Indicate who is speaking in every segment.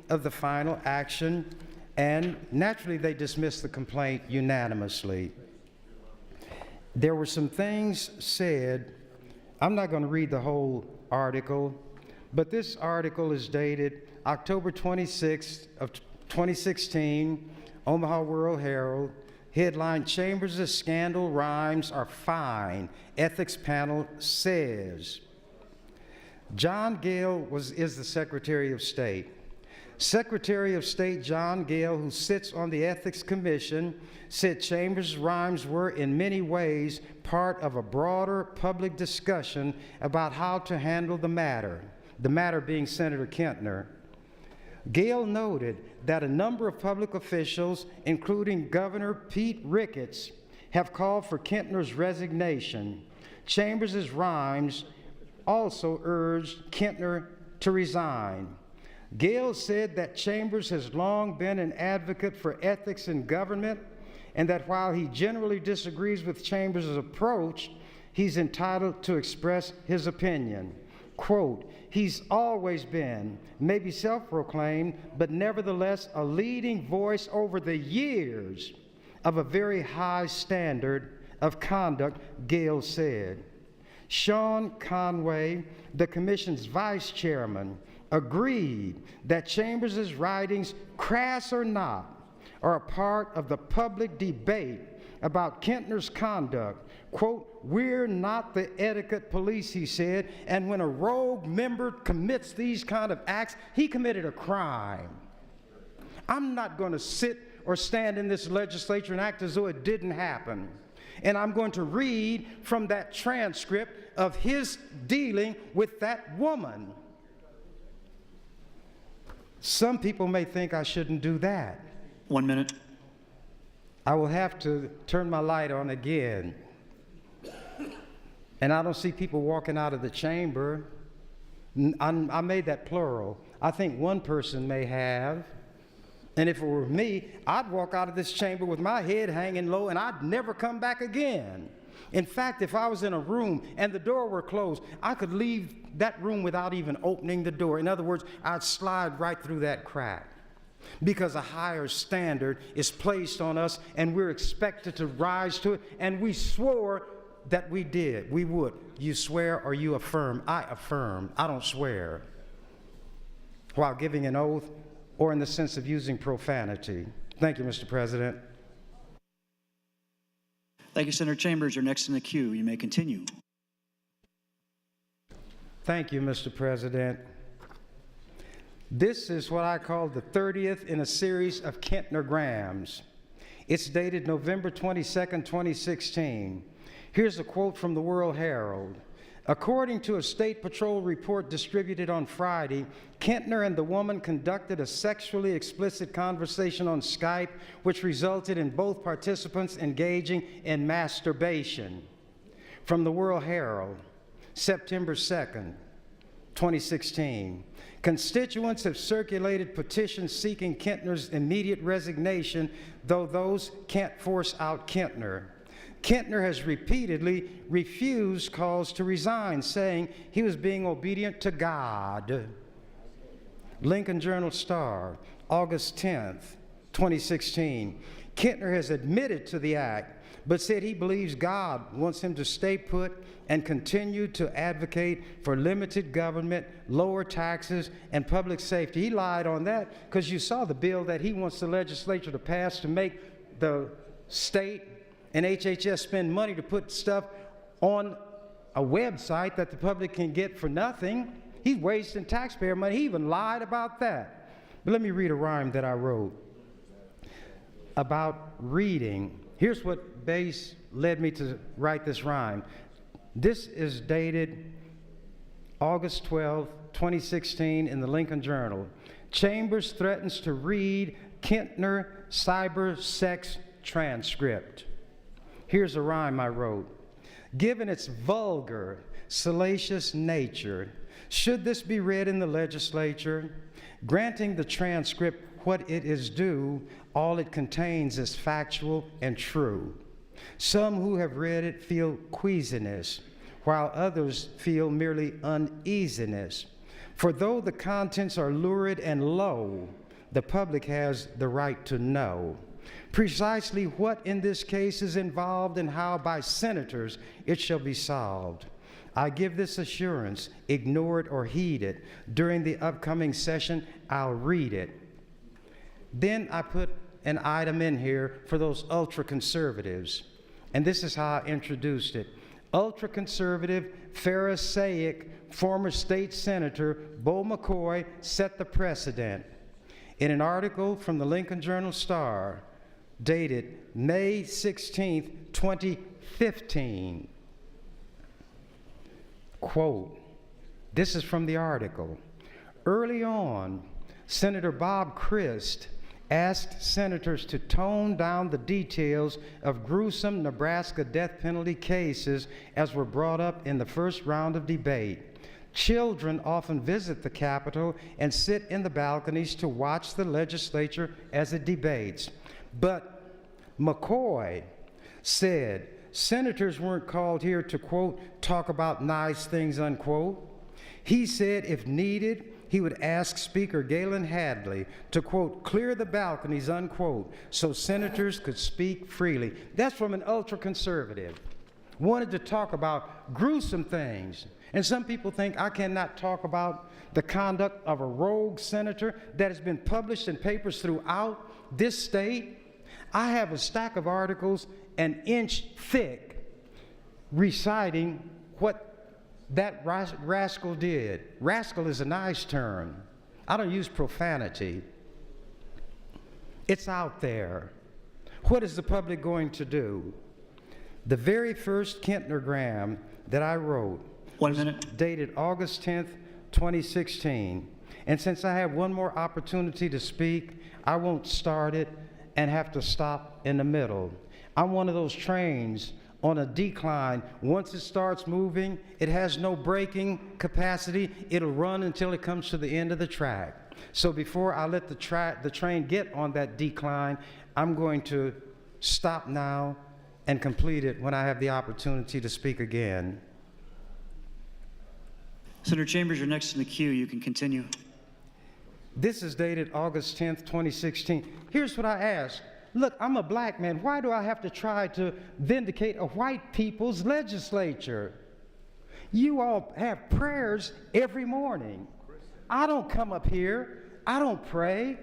Speaker 1: of the final action, and naturally they dismissed the complaint unanimously. There were some things said. I'm not going to read the whole article, but this article is dated October 26th of 2016, Omaha World Herald, headline, Chambers' Scandal Rhymes Are Fine, Ethics Panel Says. John Gale is the Secretary of State. Secretary of State John Gale, who sits on the Ethics Commission, said Chambers' rhymes were in many ways part of a broader public discussion about how to handle the matter being Senator Kentner. Gale noted that a number of public officials, including Governor Pete Ricketts, have called for Kentner's resignation. Chambers' rhymes also urged Kentner to resign. Gale said that Chambers has long been an advocate for ethics in government, and that while he generally disagrees with Chambers' approach, he's entitled to express his opinion. Quote, he's always been, maybe self-proclaimed, but nevertheless a leading voice over the years of a very high standard of conduct, Gale said. Sean Conway, the commission's vice chairman, agreed that Chambers' writings, crass or not, are a part of the public debate about Kentner's conduct. Quote, we're not the etiquette police, he said, and when a rogue member commits these kind of acts, he committed a crime. I'm not going to sit or stand in this legislature and act as though it didn't happen. And I'm going to read from that transcript of his dealing with that woman. Some people may think I shouldn't do that.
Speaker 2: 1 minute.
Speaker 1: I will have to turn my light on again. And I don't see people walking out of the chamber. I made that plural. I think one person may have. And if it were me, I'd walk out of this chamber with my head hanging low and I'd never come back again. In fact, if I was in a room and the door were closed, I could leave that room without even opening the door. In other words, I'd slide right through that crack, because a higher standard is placed on us and we're expected to rise to it, and we swore that we did. We would. You swear or you affirm? I affirm. I don't swear while giving an oath or in the sense of using profanity. Thank you, Mr. President.
Speaker 2: Thank you, Senator Chambers. You're next in the queue. You may continue.
Speaker 1: Thank you, Mr. President. This is what I call the 30th in a series of Kentner-grams. It's dated November 22nd, 2016. Here's a quote from the World Herald. According to a State Patrol report distributed on Friday, Kentner and the woman conducted a sexually explicit conversation on Skype, which resulted in both participants engaging in masturbation. From the World Herald, September 2nd, 2016. Constituents have circulated petitions seeking Kentner's immediate resignation, though those can't force out Kentner. Kentner has repeatedly refused calls to resign, saying he was being obedient to God. Lincoln Journal-Star, August 10th, 2016. Kentner has admitted to the act, but said he believes God wants him to stay put and continue to advocate for limited government, lower taxes, and public safety. He lied on that because you saw the bill that he wants the legislature to pass to make the state and HHS spend money to put stuff on a website that the public can get for nothing. He's wasting taxpayer money. He even lied about that. But let me read a rhyme that I wrote about reading. Here's what led me to write this rhyme. This is dated August 12, 2016 in the Lincoln Journal. Chambers threatens to read Kentner cyber sex transcript. Here's a rhyme I wrote. Given its vulgar, salacious nature, should this be read in the legislature? Granting the transcript what it is due, all it contains is factual and true. Some who have read it feel queasiness, while others feel merely uneasiness. For though the contents are lurid and low, the public has the right to know precisely what in this case is involved and how by senators it shall be solved. I give this assurance, ignore it or heed it. During the upcoming session, I'll read it. Then I put an item in here for those ultra-conservatives, and this is how I introduced it. Ultra-conservative, Pharisaic, former state senator Bo McCoy set the precedent. In an article from the Lincoln Journal-Star, dated May 16, 2015, quote, this is from the article. Early on, Senator Bob Christ asked senators to tone down the details of gruesome Nebraska death penalty cases as were brought up in the first round of debate. Children often visit the Capitol and sit in the balconies to watch the legislature as it debates. But McCoy said senators weren't called here to, quote, talk about nice things, unquote. He said if needed, he would ask Speaker Galen Hadley to, quote, clear the balconies, unquote, so senators could speak freely. That's from an ultra-conservative. Wanted to talk about gruesome things. And some people think I cannot talk about the conduct of a rogue senator that has been published in papers throughout this state. I have a stack of articles an inch thick reciting what that rascal did. Rascal is a nice term. I don't use profanity. It's out there. What is the public going to do? The very first Kentnergram that I wrote
Speaker 2: 1 minute.
Speaker 1: dated August 10th, 2016. And since I have one more opportunity to speak, I won't start it and have to stop in the middle. I'm one of those trains on a decline. Once it starts moving, it has no braking capacity. It'll run until it comes to the end of the track. So before I let the train get on that decline, I'm going to stop now and complete it when I have the opportunity to speak again.
Speaker 2: Senator Chambers, you're next in the queue. You can continue.
Speaker 1: This is dated August 10th, 2016. Here's what I ask. Look, I'm a black man. Why do I have to try to vindicate a white people's legislature? You all have prayers every morning. I don't come up here. I don't pray.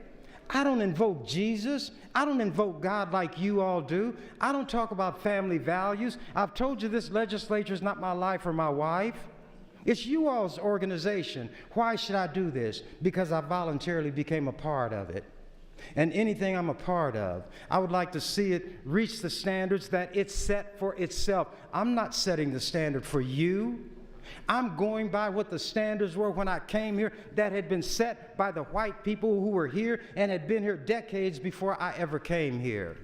Speaker 1: I don't invoke Jesus. I don't invoke God like you all do. I don't talk about family values. I've told you this legislature is not my life or my wife. It's you all's organization. Why should I do this? Because I voluntarily became a part of it. And anything I'm a part of, I would like to see it reach the standards that it's set for itself. I'm not setting the standard for you. I'm going by what the standards were when I came here that had been set by the white people who were here and had been here decades before I ever came here.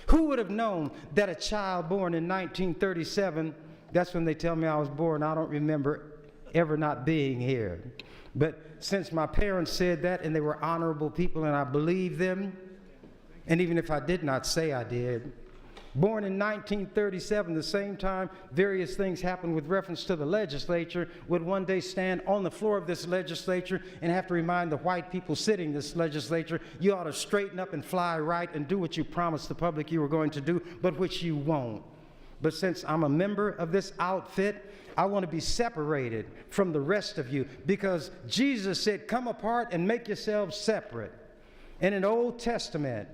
Speaker 1: Who would have known that a child born in 1937, that's when they tell me I was born, I don't remember ever not being here. But since my parents said that and they were honorable people and I believe them, and even if I did not say I did, born in 1937, the same time various things happened with reference to the legislature, would one day stand on the floor of this legislature and have to remind the white people sitting in this legislature, you ought to straighten up and fly right and do what you promised the public you were going to do, but which you won't. But since I'm a member of this outfit, I want to be separated from the rest of you because Jesus said, come apart and make yourselves separate. And in the Old Testament,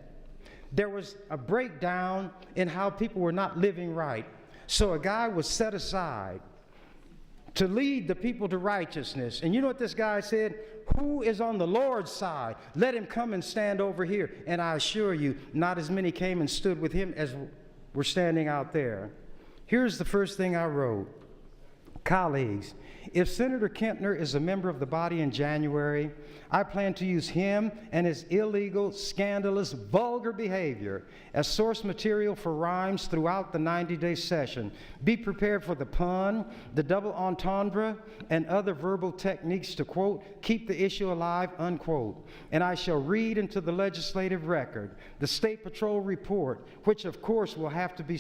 Speaker 1: there was a breakdown in how people were not living right. So a guy was set aside to lead the people to righteousness. And you know what this guy said? Who is on the Lord's side? Let him come and stand over here. And I assure you, not as many came and stood with him as were standing out there. Here's the first thing I wrote. Colleagues, if Senator Kentner is a member of the body in January, I plan to use him and his illegal, scandalous, vulgar behavior as source material for rhymes throughout the 90-day session. Be prepared for the pun, the double entendre, and other verbal techniques to, quote, keep the issue alive, unquote. And I shall read into the legislative record the State Patrol report, which of course will have to be